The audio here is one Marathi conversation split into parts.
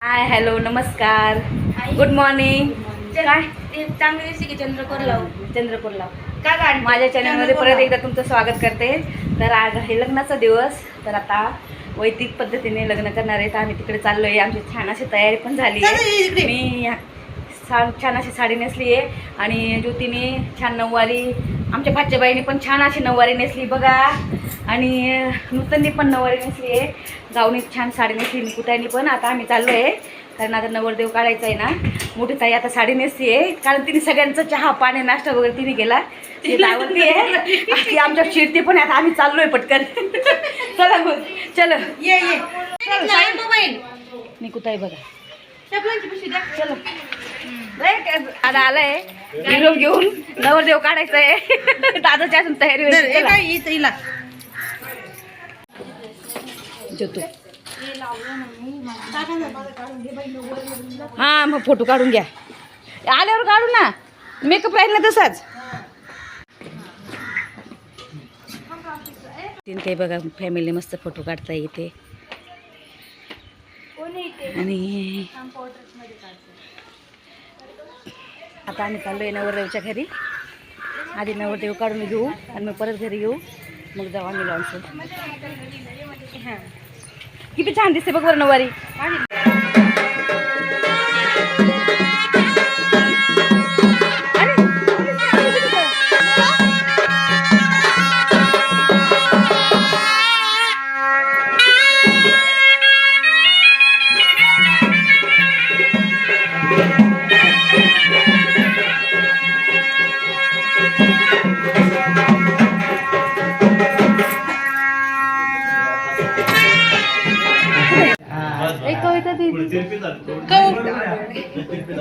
हाय हॅलो नमस्कार गुड मॉर्निंग. काय ते चांगली दिसते की चंद्रपूरला काय गाडी माझ्या चॅनलमध्ये परत एकदा तुमचं स्वागत करते. तर आज आहे लग्नाचा दिवस. तर आता वैदिक पद्धतीने लग्न करणार आहे. तर आम्ही तिकडे चाललो आहे. आमची छान अशी तयारी पण झाली आहे. मी छान अशी साडी नेसली आहे आणि ज्योतीने छान नऊवारी, आमच्या भाच्याबाईने पण छान अशी नऊवारी नेसली बघा. आणि नूतननी पण नऊवारी नेसली आहे. गावनीत छान साडी नेसली निकुताईनी पण. आता आम्ही चाललो आहे कारण आता नवरदेव काढायचा आहे ना. मोठी ताई आता साडी नेसली आहे कारण तिने सगळ्यांचं चहा पाणी नाश्ता वगैरे तिने केला. ती आवडती आहे ती आमच्या शिरते पण. आता आम्ही चाललो आहे पटकन. चला मग चलो ये मोबाईल निकुताई बघा. चलो दादा आलाय निरोप घेऊन. नवरदेव काढायचा आहे. दादाची अजून तयारी होती. जोतो हा मग फोटो काढून घ्या. आल्यावर काढू ना. मेकअप राहील ना तसाच. तीन काही बघा फॅमिली मस्त फोटो काढता येते. आणि आता आम्ही चाललो आहे नवरदेवच्या घरी. आधी नवरदेव काढून घेऊ आणि मग परत घरी येऊ. मग जाऊ आम्ही लॉन्स. किती छान दिसते बघ बरं नऊवारी.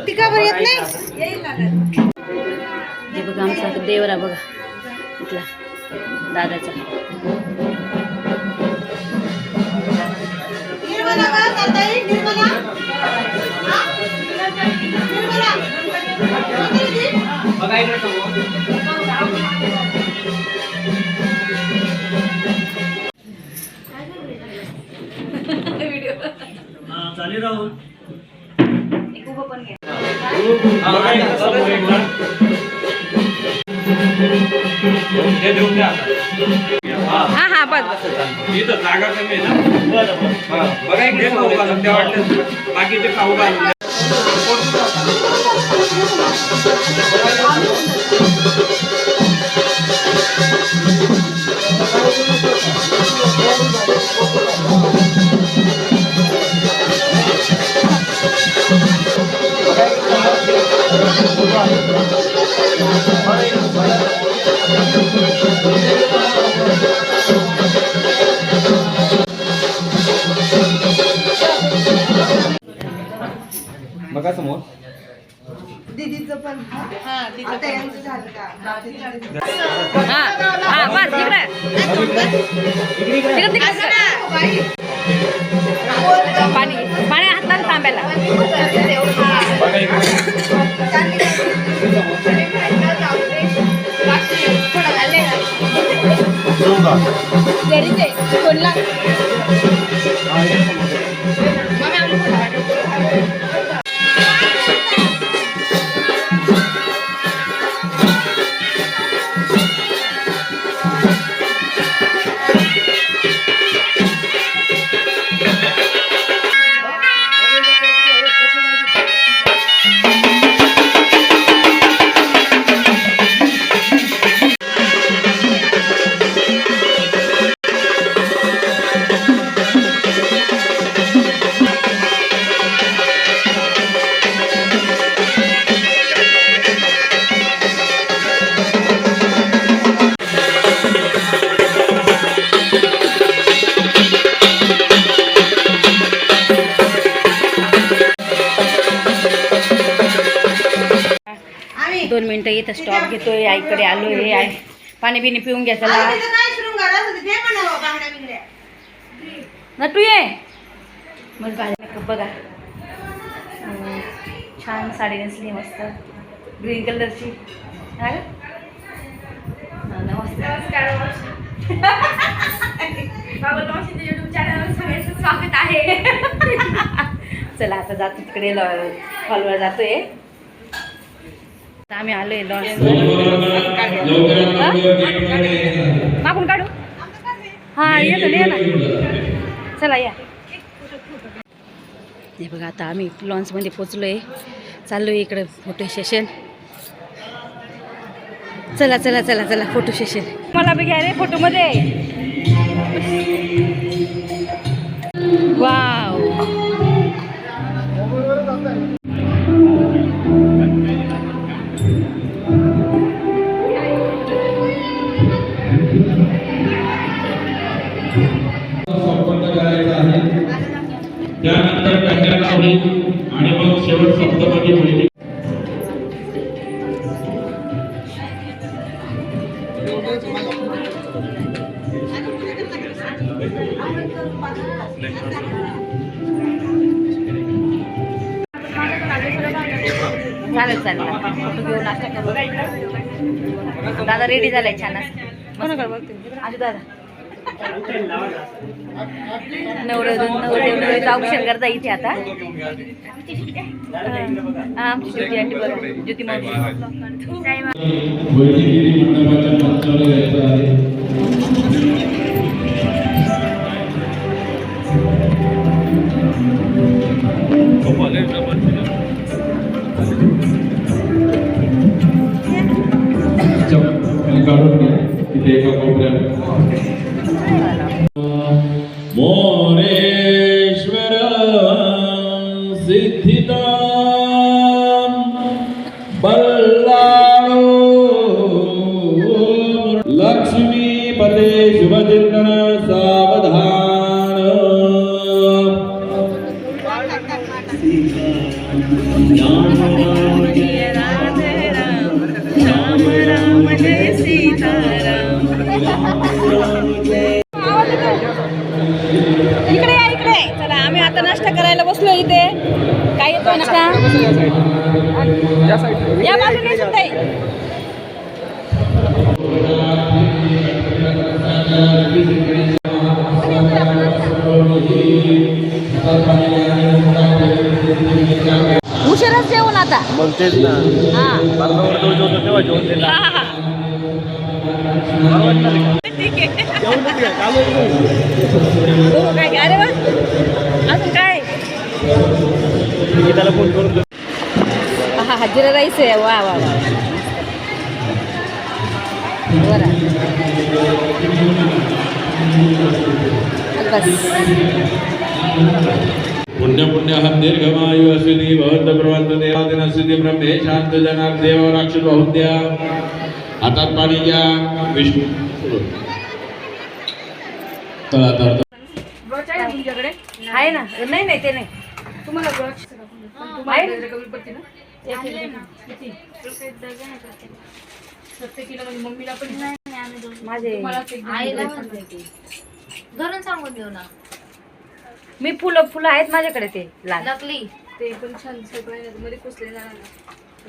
टीका बरं येत नाही. हे बघा आमचा देवरा बघा इथला दादाचा. चालेल राहुल एक उभं पण घ्या. हा हा बस इथं जागा कमी आहे ना. बघा इकडे खाऊ घालून त्या वाटलं बाकीचे खाऊ घालून. बघा समोर दीदीचं पण हा आता यांचं झालं का. हा हा बस तिकडे तिकडे पाणी पाणी हाताला तांब्याला. दोन मिनिटं इथं स्टॉप घेतोय. आईकडे आलोय. आई पाणी बिणी पिऊन घ्या. चला नटू ये मग बघा. छान साडी नेसली मस्त ग्रीन कलरची. नमस्कार बाबा युट्यूब चॅनलवर सगळ्यांचं स्वागत आहे. चला आता जातो तिकडे हॉलवर जातोय. आम्ही आलोय लॉन्स. मागून काढू. हा येतो ना, ये ना. चला या. हे बघा आता आम्ही लॉन्समध्ये पोचलोय. चाललोय इकडे फोटो सेशन. चला चला चला चला फोटो सेशन. मला बी घ्या रे फोटोमध्ये. वाव. त्यानंतर कन्यादान होईल आणि मग शेवट सप्तपदी होईल. चालेल चालेल फोटो घेऊन नाश्ता करू. दादा रेडी झालाय छान. आजू दादा नवरदेवचं औक्षण करता इथे आता. आमची ज्योती आंटी बघा, ज्योती मावशी. वैदिगिरी मंडपाच्या मंचावर यायचं आहे. काढून घ्या तिथे एका कोपऱ्यात. मोरेश्वर सिद्धिदाम बल्लाळो लक्ष्मी पदे शुभचिंतन सावधान. राम राम जय राधे राम, राम राम जय सीताराम. इकडे या इकडे. चला आम्ही आता नाश्ता करायला बसलो इथे. काय येतो नाश्ता या बाजूने सुद्धा आहे. उशिराच जेवण आता. मग तेच ना. हा तेव्हा जेवण देणार. काय अरे वा. अजून काय त्याला फोन करून हा जिरा राईस आहे. वा वा वा. बरं बस. पुण्यपुण्यहं दीर्घमायु अस्विनी भवन्त प्रवन्त देवादिन अस्विनी ब्रह्मे शांत जनार्द देव राक्षस बहुद्या. हातात पाणी घ्या. विष्णू चला तर तुमच्याकडे आहे ना. नाही नाही ते नाही. तुम्हाला माझे घरून सांगून देऊ ना. मी फुलं आहेत माझ्याकडे. ते लाल नकली ते पण छान मध्ये पुसले जाणार.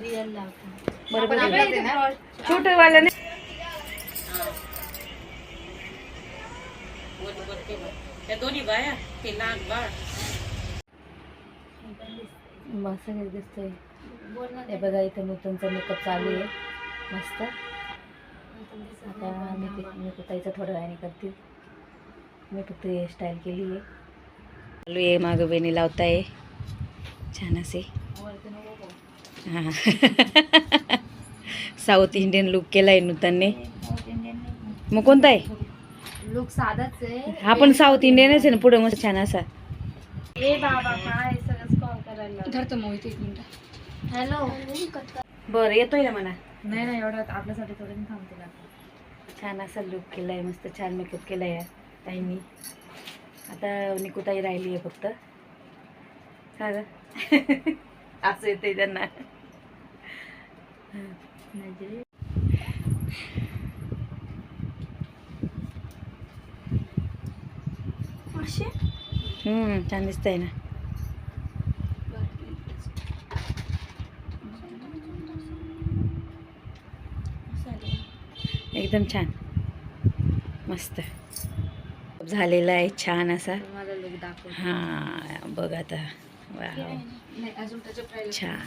रिअल बरोबर छोटे वाले नाही. मस्त दिसतोय. हे बघा इथे नूतनचा मेकअप चालू आहे मस्त. आता मी ताईचा थोड्या वेळाने करतील. मी फक्त हेअरस्टाईल केली आहे. चालू आहे मागं बेणी लावताय छान असे. हां साऊथ इंडियन लुक केला आहे नूतनने. मग कोणता आहे लुक? साधाच आहे. हा पण साऊथ इंडियनच आहे ना. पुढे मस्त छान असा. ए बाबा काय सगळंच कॉल करायला धरतो मग. एक मिनिट. हॅलो. बरं येतोय ना मला. नाही नाही एवढं आपल्यासाठी थोडं थांबते. छान असा लुक केला आहे. मस्त छान मेकअप केला आहे ताईंनी. आता निकुताई राहिली आहे फक्त. सांगा असं येते त्यांना. छान दिसतंय ना. एकदम छान मस्त झालेला आहे छान असा. माझा लुक दाखव. हां बघ आता वाव. नाही अजून त्याच्यात राहिलं. छान.